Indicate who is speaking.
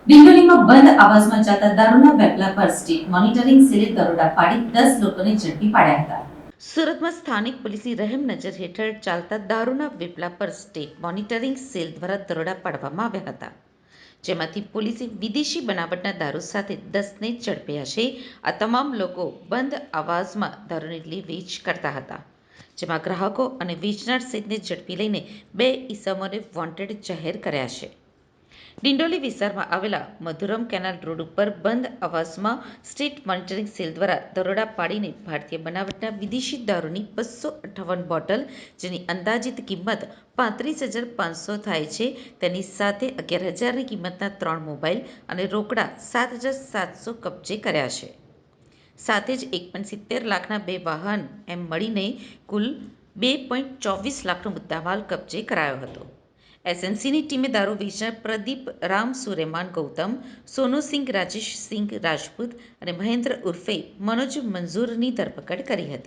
Speaker 1: ડિંડોલીમાં બંધ આવાસમાં ચાલતા દારૂના વેપલા પર સ્ટેટ મોનિટરિંગ સેલે દરોડા પાડી 10 લોકોને ઝડપી પાડ્યા હતા. સુરતમાં સ્થાનિક પોલીસની રહેમ નજર હેઠળ ચાલતા દારૂના વેપલા પર સ્ટેટ મોનિટરિંગ સેલ દ્વારા દરોડા પાડવામાં આવ્યા હતા, જેમાંથી પોલીસે વિદેશી બનાવટના દારૂ સાથે 10ને ઝડપ્યા છે. આ તમામ લોકો બંધ આવાસમાં દારૂની લે વેચ કરતા હતા, જેમાં ગ્રાહકો અને વેચનાર સહિતને ઝડપી લઈને 2 ઈસમોને વોન્ટેડ જાહેર કર્યા છે. ડિંડોલી વિસ્તારમાં આવેલા મધુરમ કેનાલ રોડ ઉપર બંધ આવાસમાં સ્ટેટ મોનિટરિંગ સેલ દ્વારા દરોડા પાડીને ભારતીય બનાવટના વિદેશી દારૂની 258 બોટલ, જેની અંદાજિત કિંમત 35,500 થાય છે, તેની સાથે 11,000ની કિંમતના 3 મોબાઈલ અને રોકડા 7,700 કબજે કર્યા છે. સાથે જ 1.70 લાખના 2 વાહન એમ મળીને કુલ 2.24 લાખનો મુદ્દામાલ કબજે કરાયો હતો. એસએમસીની ટીમે દારૂ વેચનાર પ્રદીપ રામ સુરેમાન ગૌતમ, સોનુ સિંઘ રાજેશ સિંઘ રાજપૂત અને મહેન્દ્ર ઉર્ફે મનોજ મંજૂરની ધરપકડ કરી હતી.